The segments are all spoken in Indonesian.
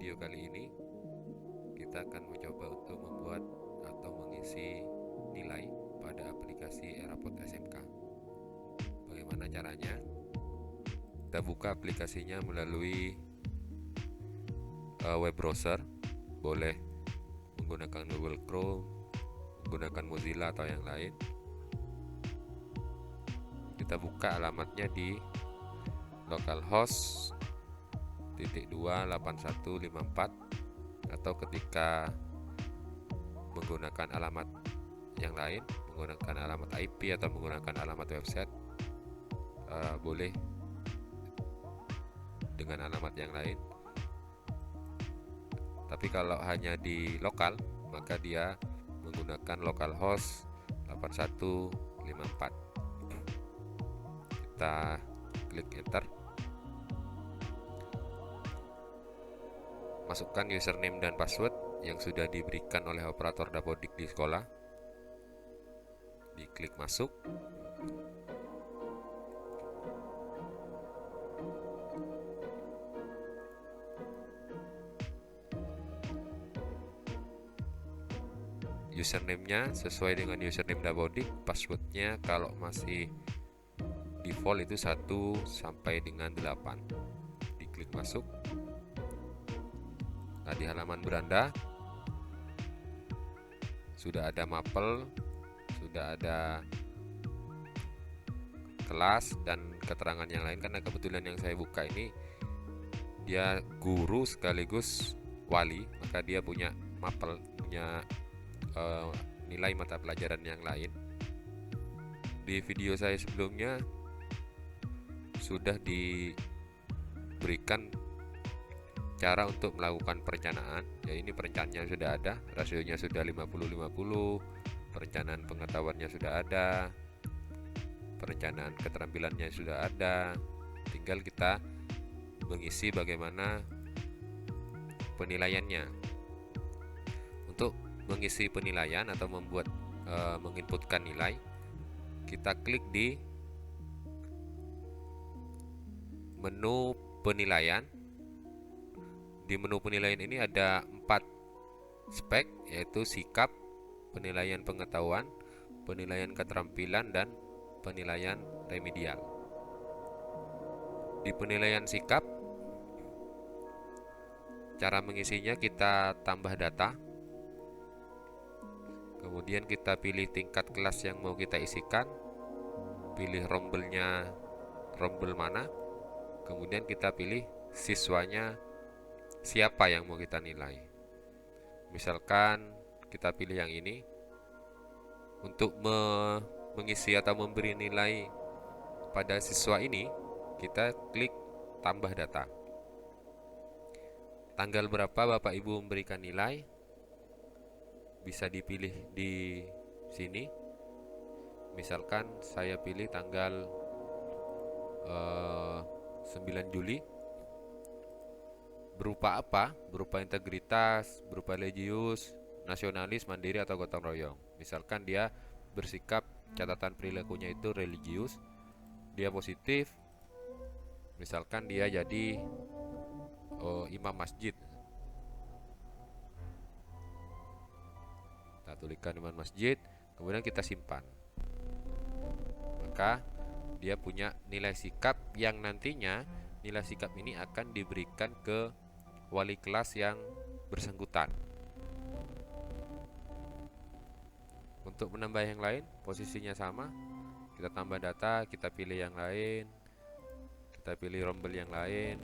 video kali ini kita akan mencoba untuk membuat atau mengisi nilai pada aplikasi Erapod SMK. Bagaimana caranya? Kita buka aplikasinya melalui web browser, boleh menggunakan Google Chrome, menggunakan Mozilla atau yang lain. Kita buka alamatnya di localhost 28154 atau ketika menggunakan alamat yang lain, menggunakan alamat IP atau menggunakan alamat website, boleh dengan alamat yang lain. Tapi kalau hanya di lokal, maka dia menggunakan localhost 8154. Kita klik enter, masukkan username dan password yang sudah diberikan oleh operator dapodik di sekolah, diklik masuk. Username-nya sesuai dengan username dapodik, passwordnya kalau masih default itu 1 sampai dengan 8. Diklik masuk. Nah, di halaman beranda sudah ada mapel, sudah ada kelas dan keterangan yang lain, karena kebetulan yang saya buka ini dia guru sekaligus wali, maka dia punya mapel, punya nilai mata pelajaran yang lain. Di video saya sebelumnya sudah diberikan cara untuk melakukan perencanaan. Ya, ini perencanaannya sudah ada, rasionya sudah 50-50, perencanaan pengetahuannya sudah ada, perencanaan keterampilannya sudah ada. Tinggal kita mengisi bagaimana penilaiannya. Untuk mengisi penilaian atau membuat menginputkan nilai, kita klik di menu penilaian. Di menu penilaian ini ada 4 spek, yaitu sikap, penilaian pengetahuan, penilaian keterampilan, dan penilaian remedial. Di penilaian sikap, cara mengisinya kita tambah data, kemudian kita pilih tingkat kelas yang mau kita isikan, pilih rombelnya, rombel mana, kemudian kita pilih siswanya siapa yang mau kita nilai. Misalkan kita pilih yang ini. Untuk mengisi atau memberi nilai pada siswa ini, kita klik tambah data. Tanggal berapa Bapak Ibu memberikan nilai, bisa dipilih di sini. Misalkan saya pilih tanggal 9 Juli. Berupa apa? Berupa integritas, berupa religius, nasionalis, mandiri, atau gotong royong. Misalkan dia bersikap, catatan perilakunya itu religius, dia positif, misalkan dia jadi imam masjid, kita tuliskan imam masjid, kemudian kita simpan, maka dia punya nilai sikap yang nantinya nilai sikap ini akan diberikan ke wali kelas yang bersangkutan. Untuk menambah yang lain, posisinya sama, kita tambah data, kita pilih yang lain, kita pilih rombel yang lain,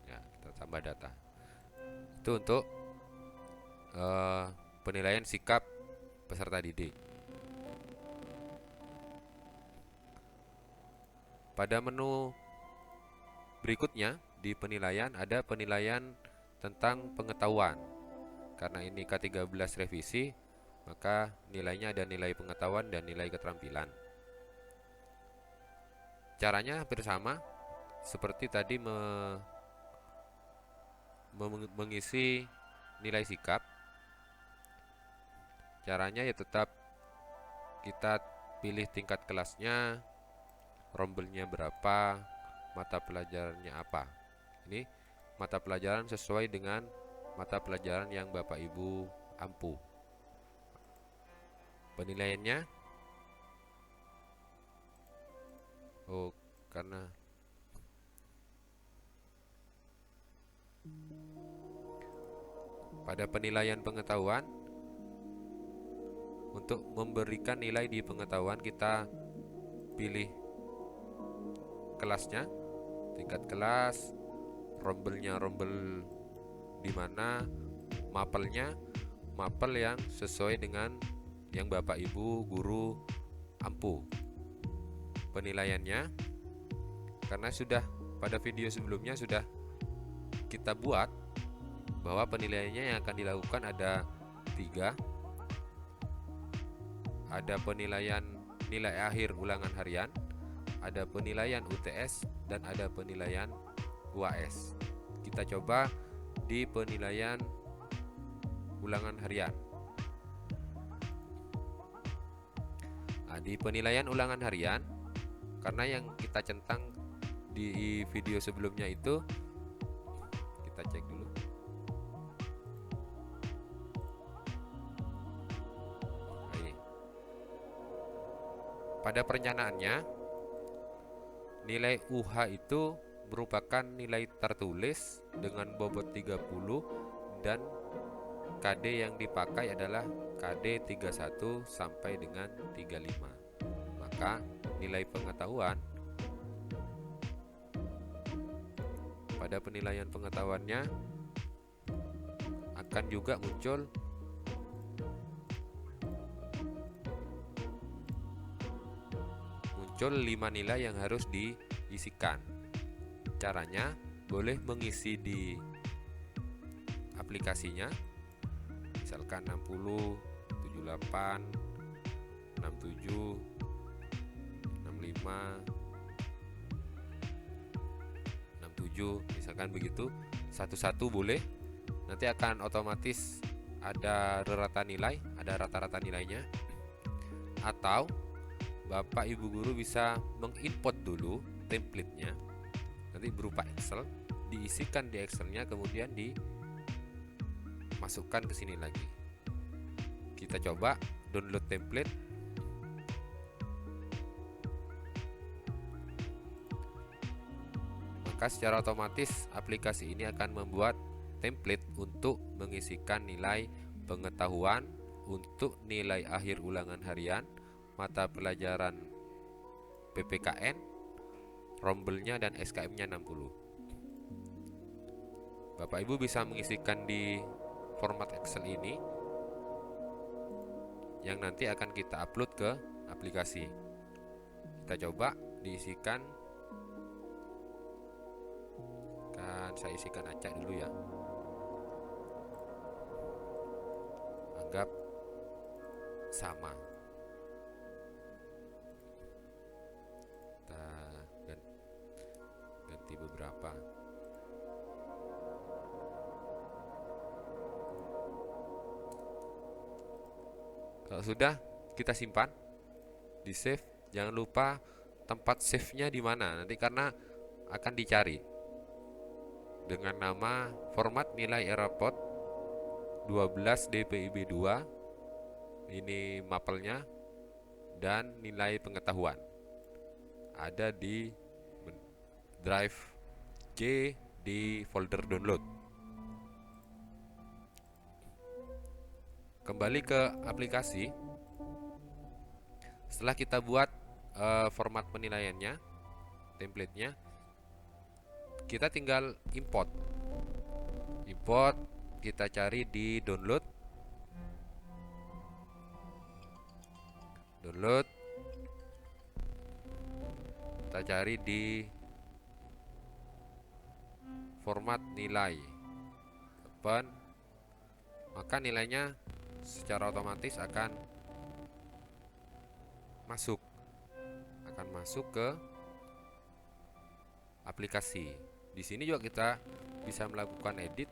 ya, kita tambah data. Itu untuk penilaian sikap peserta didik. Pada menu berikutnya di penilaian ada penilaian tentang pengetahuan. Karena ini K13 revisi, maka nilainya ada nilai pengetahuan dan nilai keterampilan. Caranya hampir sama seperti tadi mengisi nilai sikap. Caranya ya tetap kita pilih tingkat kelasnya, rombelnya berapa, mata pelajarannya apa. Ini mata pelajaran sesuai dengan mata pelajaran yang Bapak Ibu ampu. Penilaiannya, karena pada penilaian pengetahuan, untuk memberikan nilai di pengetahuan kita pilih kelasnya, tingkat kelas, rombelnya rombel di mana, mapelnya mapel yang sesuai dengan yang Bapak Ibu guru ampu. Penilaiannya, karena sudah pada video sebelumnya sudah kita buat bahwa penilaiannya yang akan dilakukan ada 3. Ada penilaian nilai akhir ulangan harian, ada penilaian UTS, dan ada penilaian UAS. Kita coba di penilaian ulangan harian. Nah, di penilaian ulangan harian, karena yang kita centang di video sebelumnya itu, kita cek dulu. Nah, ini. Pada perencanaannya, nilai UH itu merupakan nilai tertulis dengan bobot 30 dan KD yang dipakai adalah KD 31 sampai dengan 35. Maka nilai pengetahuan pada penilaian pengetahuannya akan juga muncul muncul 5 nilai yang harus diisikan. Caranya boleh mengisi di aplikasinya, misalkan 60, 78, 67, 65, 67, misalkan begitu, satu-satu boleh. Nanti akan otomatis ada rata nilai, ada rata-rata nilainya. Atau Bapak Ibu guru bisa menginput dulu template-nya, nanti berupa Excel, diisikan di Excel-nya, kemudian dimasukkan ke sini lagi. Kita coba download template. Maka secara otomatis aplikasi ini akan membuat template untuk mengisikan nilai pengetahuan untuk nilai akhir ulangan harian, mata pelajaran PPKN, rombelnya dan SKM-nya 60. Bapak Ibu bisa mengisikan di format Excel ini yang nanti akan kita upload ke aplikasi. Kita coba diisikan. Kan saya isikan acak dulu ya. Anggap sama. Kita ganti beberapa. Kalau sudah, kita simpan di save. Jangan lupa tempat save-nya di mana nanti, karena akan dicari dengan nama format nilai rapot 12 DPIB 2. Ini mapelnya dan nilai pengetahuan. Ada di drive C di folder download. Kembali ke aplikasi. Setelah kita buat format penilaiannya, template-nya, kita tinggal import. Kita cari di download. Kita cari di format nilai, open. Maka nilainya secara otomatis akan masuk ke aplikasi. Di sini juga kita bisa melakukan edit.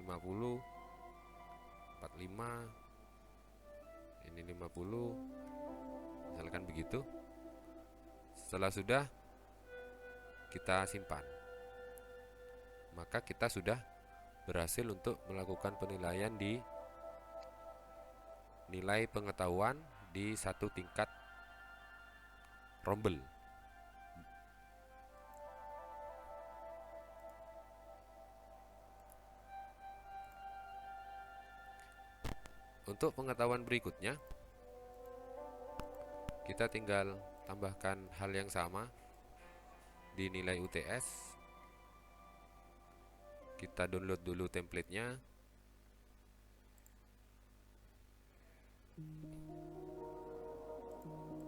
50, 45, ini 50, misalkan begitu. Setelah sudah, kita simpan. Maka kita sudah berhasil untuk melakukan penilaian di nilai pengetahuan di satu tingkat rombel. Untuk pengetahuan berikutnya, kita tinggal tambahkan hal yang sama di nilai UTS. Kita download dulu templatenya.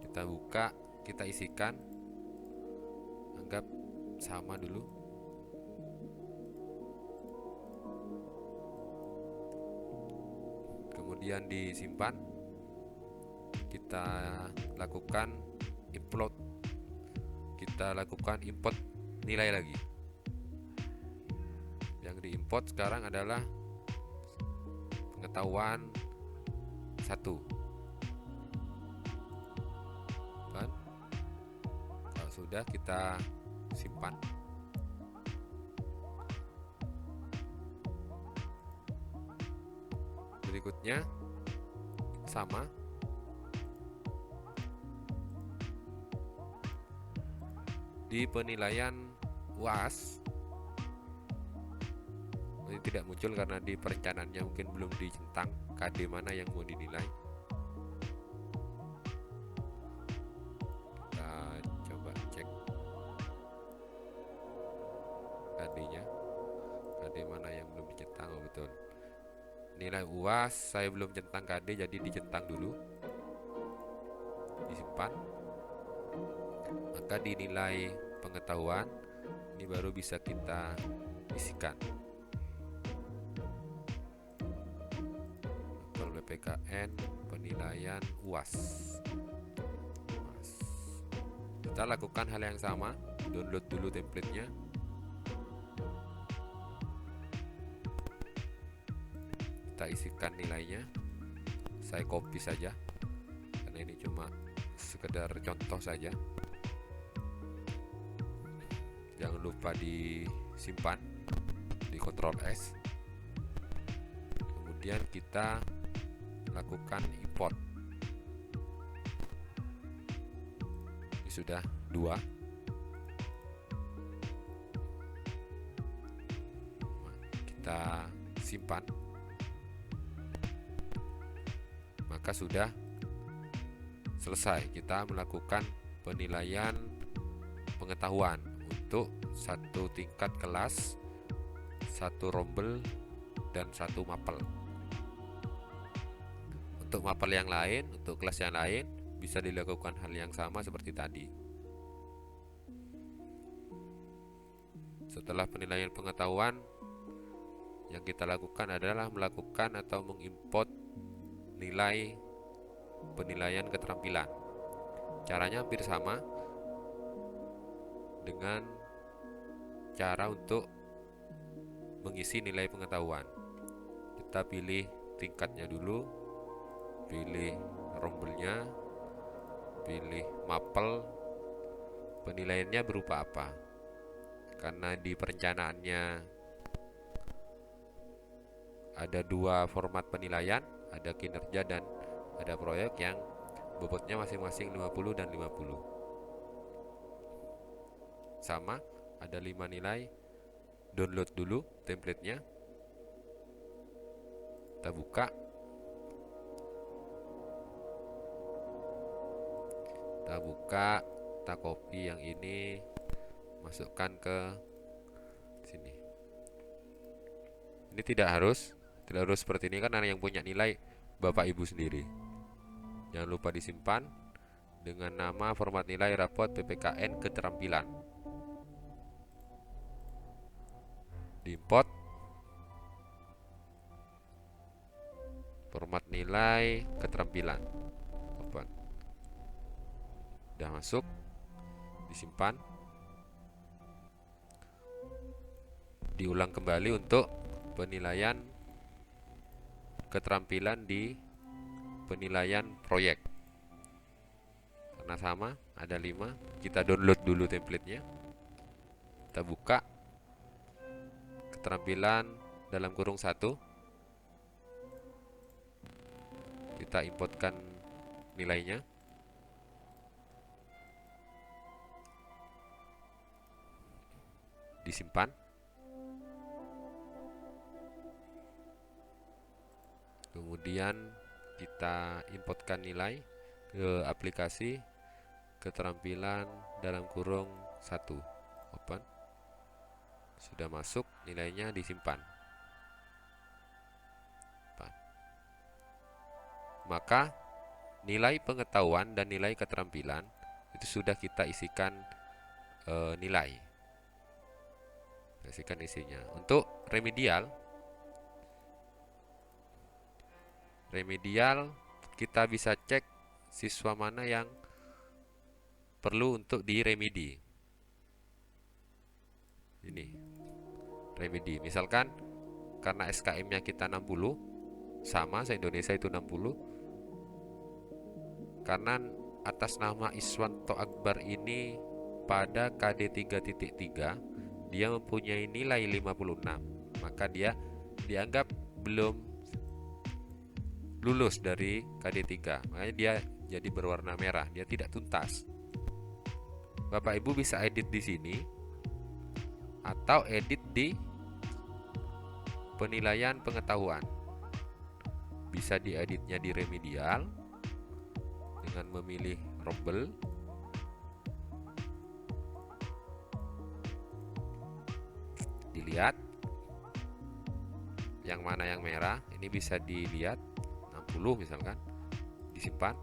Kita buka, kita isikan, anggap sama dulu. Kemudian disimpan. Kita lakukan upload. Kita lakukan import nilai lagi. Yang diimport sekarang adalah pengetahuan 1. Dan kalau sudah, kita simpan. Berikutnya sama, di penilaian UAS ini tidak muncul karena di perencanaannya mungkin belum dicentang KD mana yang mau dinilai. Kita coba cek KD-nya, KD mana yang belum dicentang. Oh, betul, nilai UAS saya belum centang KD, jadi dicentang dulu, disimpan. Maka di nilai pengetahuan ini baru bisa kita isikan. BPKN penilaian UAS. Kita lakukan hal yang sama, download dulu templatenya. Kita isikan nilainya. Saya copy saja karena ini cuma sekedar contoh saja. Jangan lupa disimpan di Ctrl S. Kemudian kita lakukan import. Ini sudah 2. Kita simpan. Maka sudah selesai kita melakukan penilaian pengetahuan untuk satu tingkat kelas, satu rombel, dan satu mapel. Untuk mapel yang lain, untuk kelas yang lain, bisa dilakukan hal yang sama seperti tadi. Setelah penilaian pengetahuan, yang kita lakukan adalah melakukan atau mengimport nilai penilaian keterampilan. Caranya hampir sama dengan cara untuk mengisi nilai pengetahuan. Kita pilih tingkatnya dulu, pilih rombelnya, pilih mapel, penilaiannya berupa apa. Karena di perencanaannya ada 2 format penilaian, ada kinerja dan ada proyek yang bobotnya masing-masing 50 dan 50. Sama, ada 5 nilai. Download dulu templatenya. Kita buka. Kita copy yang ini, masukkan ke sini. Ini tidak harus seperti ini karena yang punya nilai Bapak Ibu sendiri. Jangan lupa disimpan dengan nama format nilai rapot PPKN keterampilan. Diimport format nilai keterampilan. Open. Sudah masuk, disimpan. Diulang kembali untuk penilaian keterampilan di penilaian proyek. Karena sama, ada 5. Kita download dulu templatenya. Kita buka keterampilan dalam kurung 1. Kita importkan nilainya. Disimpan. Kemudian kita importkan nilai ke aplikasi keterampilan dalam kurung 1. Open. Sudah masuk, nilainya disimpan. Maka nilai pengetahuan dan nilai keterampilan itu sudah kita isikan nilai. Isikan isinya. Untuk remedial kita bisa cek siswa mana yang perlu untuk diremedi. Ini remedi. Misalkan karena SKM-nya kita 60, sama se-Indonesia itu 60. Karena atas nama Iswanto Akbar ini pada KD 3.3 dia mempunyai nilai 56, maka dia dianggap belum lulus dari KD 3. Makanya dia jadi berwarna merah, dia tidak tuntas. Bapak Ibu bisa edit di sini atau edit di penilaian pengetahuan. Bisa dieditnya di remedial dengan memilih rombel. Dilihat yang mana yang merah, ini bisa dilihat 60 misalkan, disimpan.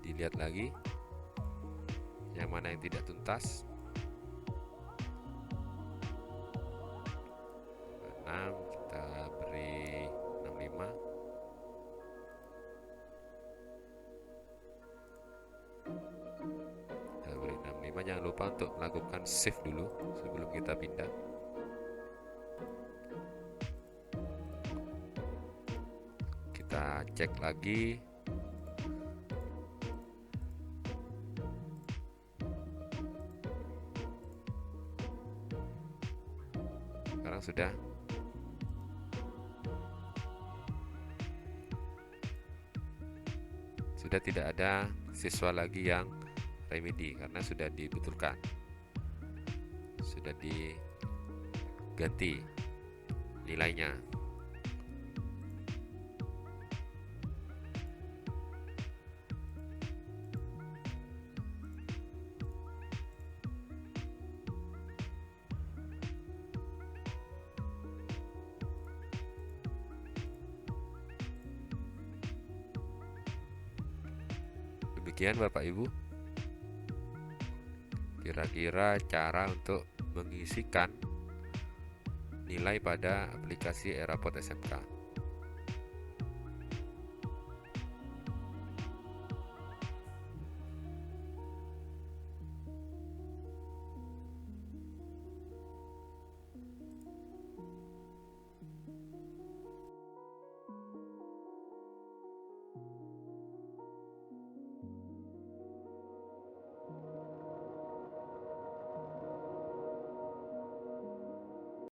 Dilihat lagi yang mana yang tidak tuntas. 6, kita beri 65. Kita beri 65. Jangan lupa untuk melakukan save dulu sebelum kita pindah. Kita cek lagi. Sekarang sudah tidak ada siswa lagi yang remedi karena sudah dibetulkan, sudah diganti nilainya. Demikian Bapak Ibu, kira-kira cara untuk mengisikan nilai pada aplikasi Eraport SMK.